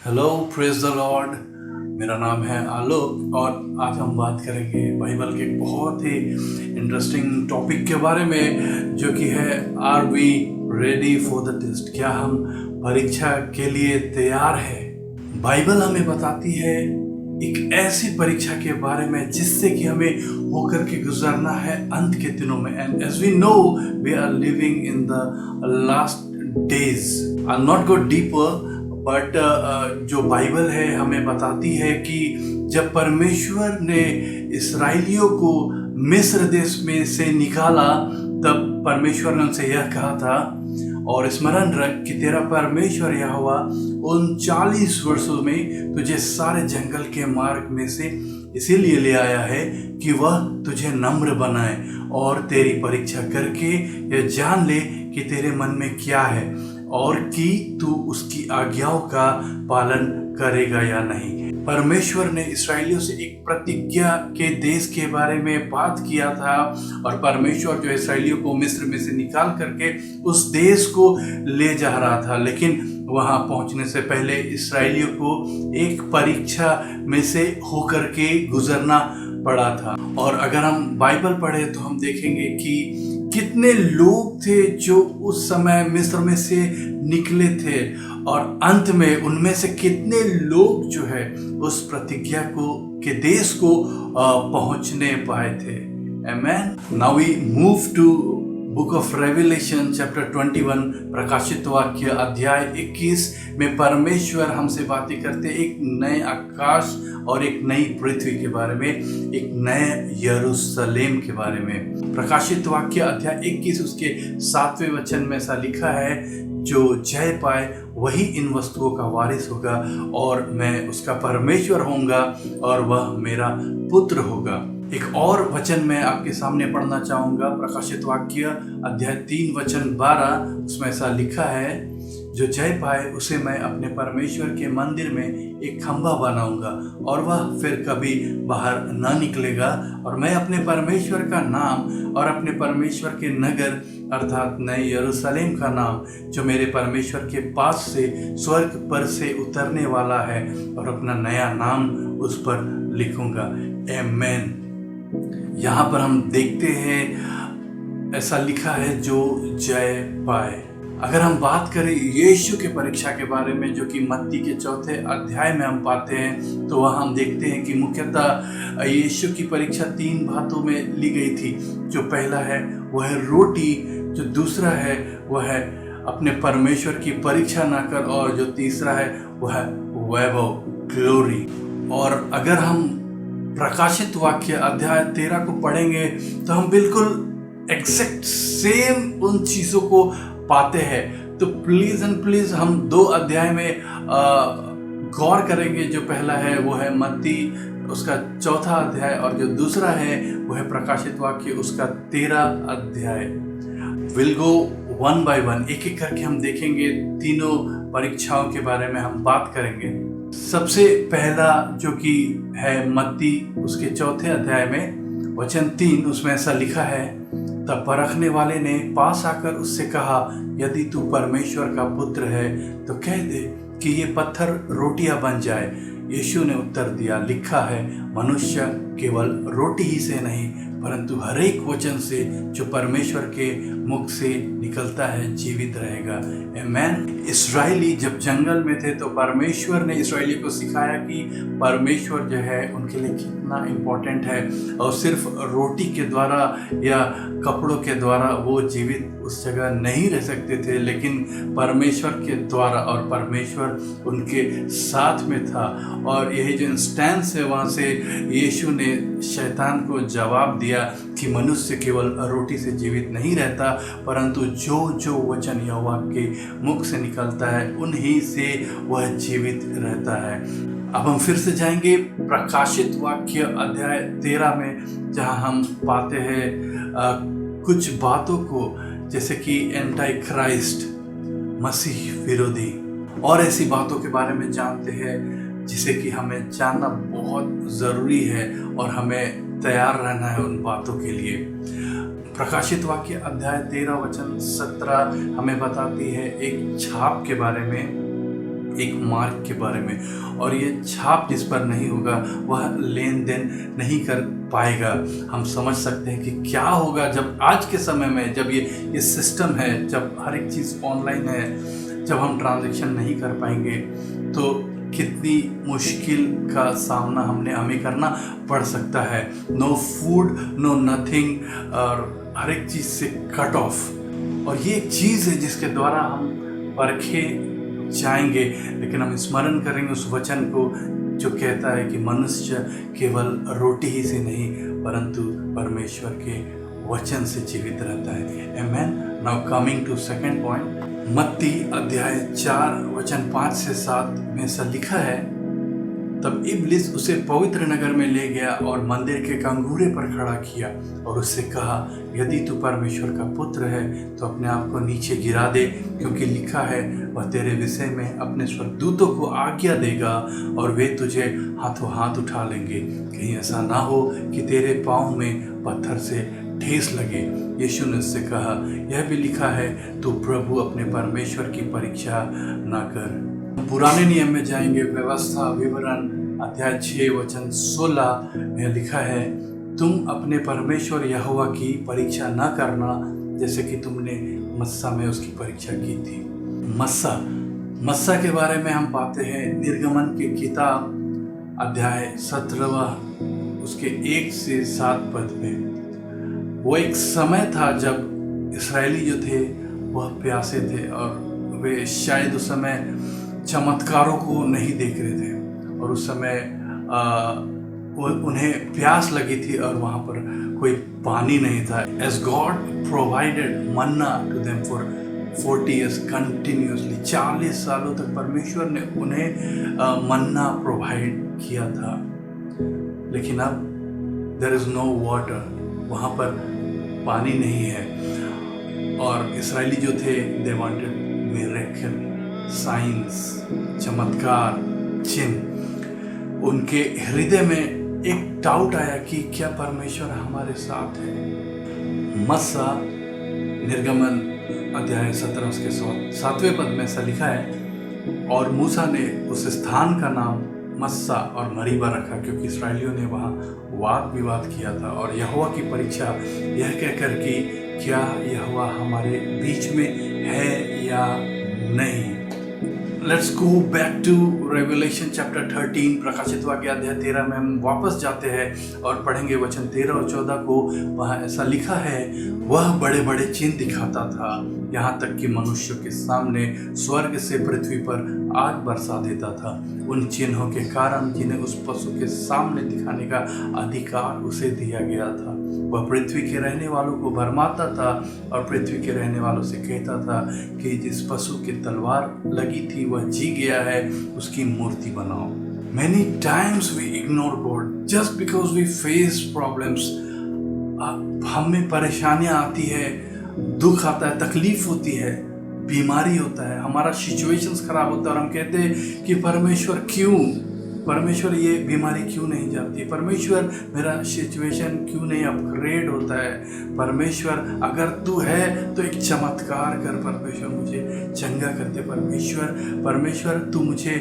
Hello, praise the Lord. मेरा नाम है आलोक और आज हम बात करेंगे बाइबल के एक बहुत ही इंटरेस्टिंग टॉपिक के बारे में, जो कि है are we ready for the test. क्या हम परीक्षा के लिए तैयार है? बाइबल हमें बताती है एक ऐसी परीक्षा के बारे में जिससे कि हमें होकर के गुजरना है अंत के दिनों में। And as we know we are living in the last days. I not go deeper, but जो बाइबल है हमें बताती है कि जब परमेश्वर ने इस्राएलियों को मिस्र देश में से निकाला, तब परमेश्वर ने उनसे यह कहा था, और स्मरण रख कि तेरा परमेश्वर यहोवा उन 40 वर्षों में तुझे सारे जंगल के मार्ग में से इसीलिए ले आया है कि वह तुझे नम्र बनाए और तेरी परीक्षा करके यह जान ले कि तेरे मन में क्या है और कि तू उसकी आज्ञाओं का पालन करेगा या नहीं। परमेश्वर ने इस्राएलियों से एक प्रतिज्ञा के देश के बारे में बात किया था, और परमेश्वर जो इस्राएलियों को मिस्र में से निकाल करके उस देश को ले जा रहा था। लेकिन वहां पहुंचने से पहले इस्राएलियों को एक परीक्षा में से होकर के गुजरना पड़ा था। और अगर हम बाइबल पढ़े तो हम देखेंगे कि कितने लोग थे जो उस समय मिस्र में से निकले थे, और अंत में उनमें से कितने लोग जो है उस प्रतिज्ञा के देश को पहुंचने पाए थे। Amen. Now we move to book of Revelation chapter 21, प्रकाशित वाक्य अध्याय 21 में परमेश्वर हमसे बातें करते एक नए आकाश और एक नई पृथ्वी के बारे में, एक नए यरूशलेम के बारे में। प्रकाशित वाक्य अध्याय 21 उसके 7वें वचन में ऐसा लिखा है, जो जय पाए वही इन वस्तुओं का वारिस होगा, और मैं उसका परमेश्वर होऊंगा और वह मेरा पुत्र होगा। एक और वचन मैं आपके सामने पढ़ना चाहूंगा, प्रकाशित वाक्य अध्याय 3 वचन 12, उसमें ऐसा लिखा है, जो जय पाए उसे मैं अपने परमेश्वर के मंदिर में एक खंभा बनाऊंगा और वह फिर कभी बाहर ना निकलेगा, और मैं अपने परमेश्वर का नाम और अपने परमेश्वर के नगर अर्थात नए यरूशलेम का नाम, जो मेरे परमेश्वर के पास से स्वर्ग पर से उतरने वाला है, और अपना नया नाम उस पर लिखूंगा। आमेन। यहाँ पर हम देखते हैं ऐसा लिखा है, जो जय पाए। अगर हम बात करें यीशु के परीक्षा के बारे में, जो कि मत्ती के 4थे अध्याय में हम पाते हैं, तो वहाँ हम देखते हैं कि मुख्यतः यीशु की परीक्षा 3 बातों में ली गई थी। जो पहला है वह है रोटी, जो दूसरा है वह है अपने परमेश्वर की परीक्षा ना कर, और जो तीसरा है वह है वैभव, ग्लोरी। और अगर हम प्रकाशित वाक्य अध्याय 13 को पढ़ेंगे तो हम बिल्कुल एग्जैक्ट सेम उन चीज़ों को पाते हैं। तो प्लीज एंड प्लीज हम 2 अध्याय में गौर करेंगे। जो पहला है वो है मत्ती उसका 4था अध्याय, और जो दूसरा है वो है प्रकाशित वाक्य उसका 13 अध्याय। Will go one by one, एक एक करके हम देखेंगे। तीनों परीक्षाओं के बारे में हम बात करेंगे। सबसे पहला जो कि है मत्ती उसके 4थे अध्याय में वचन 3, उसमें ऐसा लिखा है, तब परखने वाले ने पास आकर उससे कहा, यदि तू परमेश्वर का पुत्र है तो कह दे कि ये पत्थर रोटियां बन जाए। यीशु ने उत्तर दिया, लिखा है, मनुष्य केवल रोटी ही से नहीं परंतु हर एक वचन से जो परमेश्वर के मुख से निकलता है जीवित रहेगा। आमेन। इस्राएली जब जंगल में थे तो परमेश्वर ने इस्राएली को सिखाया कि परमेश्वर जो है उनके लिए कितना इम्पोर्टेंट है, और सिर्फ रोटी के द्वारा या कपड़ों के द्वारा वो जीवित उस जगह नहीं रह सकते थे, लेकिन परमेश्वर के द्वारा, और परमेश्वर उनके साथ में था। और यही जो इंस्टेंस है, वहाँ से यीशु ने शैतान को जवाब दिया कि मनुष्य केवल रोटी से जीवित नहीं रहता, परंतु जो जो वचन यहोवा के मुख से निकलता है उन्हीं से वह जीवित रहता है। अब हम फिर से जाएंगे प्रकाशित वाक्य अध्याय 13 में, जहाँ हम पाते हैं कुछ बातों को, जैसे कि एंटी क्राइस्ट, मसीह विरोधी, और ऐसी बातों के बारे में जानते हैं जिसे कि हमें जानना बहुत ज़रूरी है, और हमें तैयार रहना है उन बातों के लिए। प्रकाशित वाक्य अध्याय 13 वचन 17 हमें बताती है एक छाप के बारे में, एक मार्क के बारे में, और ये छाप जिस पर नहीं होगा वह लेन देन नहीं कर पाएगा। हम समझ सकते हैं कि क्या होगा जब आज के समय में जब ये सिस्टम है, जब हर एक चीज़ ऑनलाइन है, जब हम ट्रांजैक्शन नहीं कर पाएंगे तो कितनी मुश्किल का सामना हमें करना पड़ सकता है। नो फूड, नो नथिंग, और हर एक चीज़ से कट ऑफ। और ये एक चीज़ है जिसके द्वारा हम परखे जाएंगे, लेकिन हम स्मरण करेंगे उस वचन को जो कहता है कि मनुष्य केवल रोटी ही से नहीं परंतु परमेश्वर के वचन से जीवित रहता है। Amen. Now coming to second point, मत्ती अध्याय 4 वचन 5 से 7 में ऐसा लिखा है, तब इब्लिस उसे पवित्र नगर में ले गया और मंदिर के कंगूरे पर खड़ा किया और उससे कहा, यदि तू परमेश्वर का पुत्र है तो अपने आप को नीचे गिरा दे, क्योंकि लिखा है वह तेरे विषय में अपने स्वर्गदूतों को आज्ञा देगा और वे तुझे हाथों हाथ उठा लेंगे, कहीं ऐसा ना हो कि तेरे पाँव में पत्थर से ठेस लगे। यीशु ने उससे कहा, यह भी लिखा है, तू प्रभु अपने परमेश्वर की परीक्षा ना कर। पुराने नियम में जाएंगे, व्यवस्था विवरण अध्याय 6 वचन 16 में लिखा है, तुम अपने परमेश्वर यहोवा की परीक्षा न करना जैसे कि तुमने मस्सा में उसकी परीक्षा की थी। मस्सा के बारे में हम पाते हैं निर्गमन की किताब अध्याय 17 उसके 1 से 7 पद में। वो एक समय था जब इस्राएली जो थे वह प्यासे थे और वे शायद उस समय चमत्कारों को नहीं देख रहे थे, और उस समय उन्हें प्यास लगी थी और वहाँ पर कोई पानी नहीं था। As God provided manna to them for 40 years continuously, 40 सालों तक परमेश्वर ने उन्हें मन्ना प्रोवाइड किया था, लेकिन अब there is no water, वहाँ पर पानी नहीं है। और इस्राएली जो थे they wanted miracle, साइंस, चमत्कार, चिन्ह। उनके हृदय में एक डाउट आया कि क्या परमेश्वर हमारे साथ है। मस्सा निर्गमन अध्याय 17 उसके 7वें पद में ऐसा लिखा है, और मूसा ने उस स्थान का नाम मस्सा और मरीबा रखा क्योंकि इसराइलियों ने वहाँ वाद विवाद किया था, और यहोवा की परीक्षा यह कहकर कि क्या यहोवा हमारे बीच में है या नहीं। Let's go back to Revelation chapter 13, प्रकाशित वाक्य अध्याय 13 में हम वापस जाते हैं और पढ़ेंगे वचन 13 और 14 को। वहाँ ऐसा लिखा है, वह बड़े बड़े चिन्ह दिखाता था, यहाँ तक कि मनुष्यों के सामने स्वर्ग से पृथ्वी पर आग बरसा देता था। उन चिन्हों के कारण जिन्हें उस पशु के सामने दिखाने का अधिकार उसे दिया गया था, वह पृथ्वी के रहने वालों को भरमाता था और पृथ्वी के रहने वालों से कहता था कि जिस पशु की तलवार लगी थी वह जी गया है, उसकी मूर्ति बनाओ। Many times we ignore God just because we face problems. हमें परेशानियां आती है, दुख आता है, तकलीफ होती है, बीमारी होता है, हमारा सिचुएशंस खराब होता है और हम कहते हैं कि परमेश्वर क्यों, परमेश्वर ये बीमारी क्यों नहीं जाती, परमेश्वर मेरा सिचुएशन क्यों नहीं अपग्रेड होता है, परमेश्वर अगर तू है तो एक चमत्कार कर, परमेश्वर मुझे चंगा कर दे, परमेश्वर तू मुझे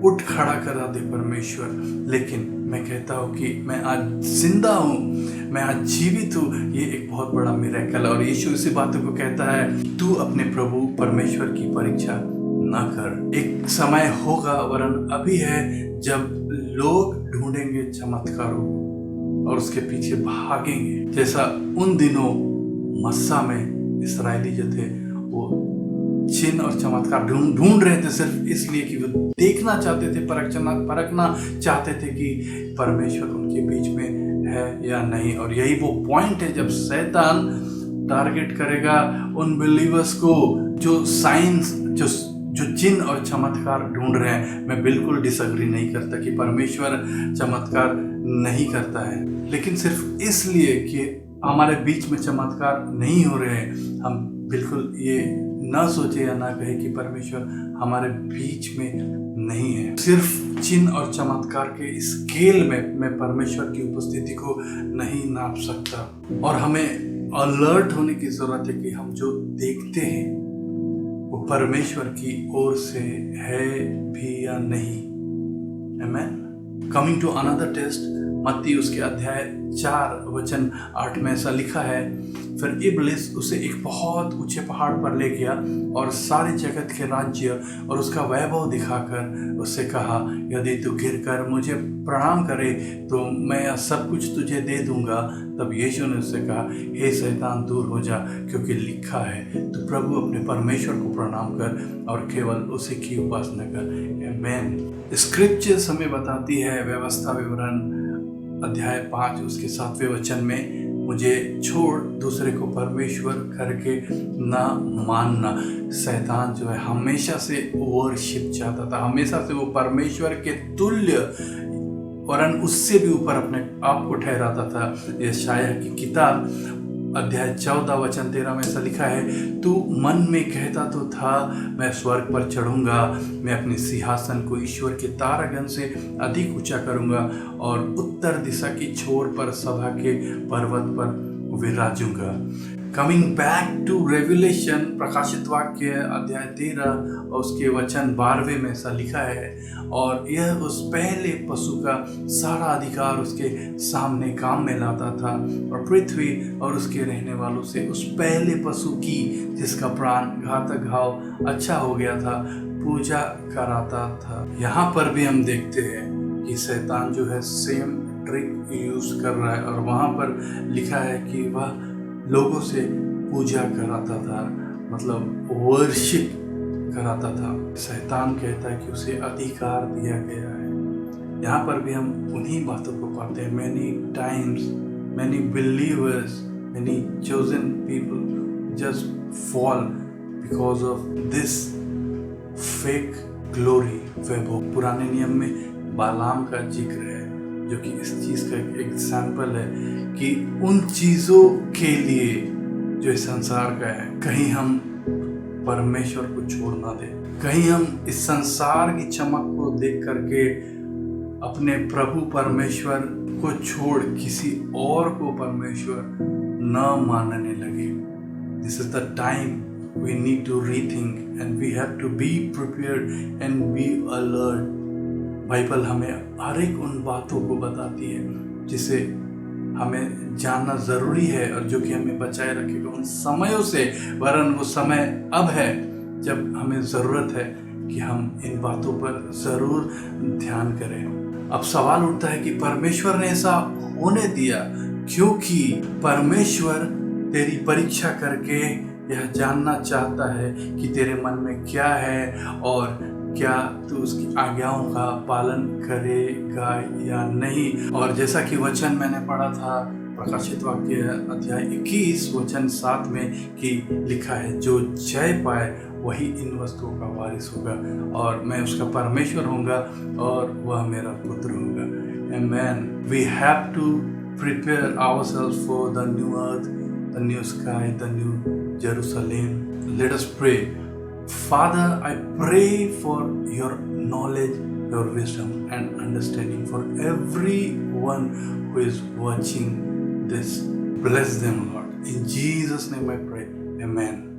उठ खड़ा करा दे परमेश्वर। लेकिन मैं कहता हूँ कि मैं आज जिंदा हूँ, मैं आज जीवित हूँ, ये एक बहुत बड़ा मिरेकल है। और यीशु इसी बातों को कहता है, तू अपने प्रभु परमेश्वर की परीक्षा ना कर। एक समय होगा, वरन अभी है, जब लोग ढूंढेंगे चमत्कारों और उसके पीछे भागेंगे, जैसा उन दिनों मस्सा में इस्राएली जो थे वो चिन्ह और चमत्कार ढूंढ रहे थे सिर्फ इसलिए कि वो देखना चाहते थे, परखना चाहते थे कि परमेश्वर उनके बीच में है या नहीं। और यही वो पॉइंट है जब शैतान टारगेट करेगा उन बिलीवर्स को जो साइंस, जो चिन्ह और चमत्कार ढूंढ रहे हैं। मैं बिल्कुल डिसएग्री नहीं करता कि परमेश्वर चमत्कार नहीं करता है, लेकिन सिर्फ इसलिए कि हमारे बीच में चमत्कार नहीं हो रहे हैं, हम बिल्कुल ये ना सोचे या ना कहे कि परमेश्वर हमारे बीच में नहीं है। सिर्फ चिन्ह और चमत्कार के स्केल में मैं परमेश्वर की उपस्थिति को नहीं नाप सकता, और हमें अलर्ट होने की जरूरत है कि हम जो देखते हैं वो परमेश्वर की ओर से है भी या नहीं। आमेन। कमिंग टू अनदर टेस्ट, मत्ती उसके अध्याय 4 वचन 8 में ऐसा लिखा है, फिर इब्लिस उसे एक बहुत ऊंचे पहाड़ पर ले गया और सारे जगत के राज्य और उसका वैभव दिखाकर उससे कहा, यदि तू गिरकर मुझे प्रणाम करे तो मैं यह सब कुछ तुझे दे दूंगा। तब यीशु ने उससे कहा, हे शैतान दूर हो जा, क्योंकि लिखा है, तू प्रभु अपने परमेश्वर को प्रणाम कर और केवल उसी की उपासना कर। आमेन। स्क्रिप्चर्स हमें बताती है, व्यवस्था विवरण अध्याय 5 उसके 7वें वचन में, मुझे छोड़ दूसरे को परमेश्वर करके ना मानना। शैतान जो है हमेशा से वर्शिप चाहता था, हमेशा से वो परमेश्वर के तुल्य वरन उससे भी ऊपर अपने आप को ठहराता था। यशायाह की किताब अध्याय 14 वचन 13 में ऐसा लिखा है, तू मन में कहता तो था, मैं स्वर्ग पर चढ़ूंगा, मैं अपने सिंहासन को ईश्वर के तारागण से अधिक ऊंचा करूंगा और उत्तर दिशा की छोर पर सभा के पर्वत पर विराजूंगा। कमिंग बैक टू रेवलेशन, प्रकाशित वाक्य अध्याय 13 और उसके वचन 12 में ऐसा लिखा है, और यह उस पहले पशु का सारा अधिकार उसके सामने काम में लाता था और पृथ्वी और उसके रहने वालों से उस पहले पशु की, जिसका प्राण घातक घाव अच्छा हो गया था, पूजा कराता था। यहाँ पर भी हम देखते हैं कि शैतान जो है सेम ट्रिक यूज कर रहा है, और वहाँ पर लिखा है कि वह लोगों से पूजा कराता था, मतलब वर्शिप कराता था। शैतान कहता है कि उसे अधिकार दिया गया है। यहाँ पर भी हम उन्हीं बातों को पढ़ते हैं। Many times many believers, many chosen people just fall because of this fake glory, वैभव। पुराने नियम में बालाम का जिक्र है, जो कि इस चीज़ का एक एग्जाम्पल है कि उन चीज़ों के लिए जो इस संसार का है, कहीं हम परमेश्वर को छोड़ ना दें, कहीं हम इस संसार की चमक को देख करके अपने प्रभु परमेश्वर को छोड़ किसी और को परमेश्वर न मानने लगे। This is the time we need to rethink and we have to be prepared and be alert। Bible हमें हर एक उन बातों को बताती है जिसे हमें जानना ज़रूरी है और जो कि हमें बचाए रखेगा उन समयों से, वरन वो समय अब है जब हमें ज़रूरत है कि हम इन बातों पर ज़रूर ध्यान करें। अब सवाल उठता है कि परमेश्वर ने ऐसा होने दिया क्योंकि परमेश्वर तेरी परीक्षा करके यह जानना चाहता है कि तेरे मन में क्या है और क्या तू उसकी आज्ञाओं का पालन करेगा या नहीं। और जैसा कि वचन मैंने पढ़ा था प्रकाशित वाक्य अध्याय 21 वचन 7 में कि लिखा है, जो जय पाए वही इन वस्तुओं का वारिस होगा और मैं उसका परमेश्वर होऊंगा और वह मेरा पुत्र होगा। Amen. We have to prepare ourselves for the new earth, the new sky, the new Jerusalem. Let us pray. Father, I pray for your knowledge, your wisdom and understanding for everyone who is watching this. Bless them, Lord. In Jesus' name I pray. Amen.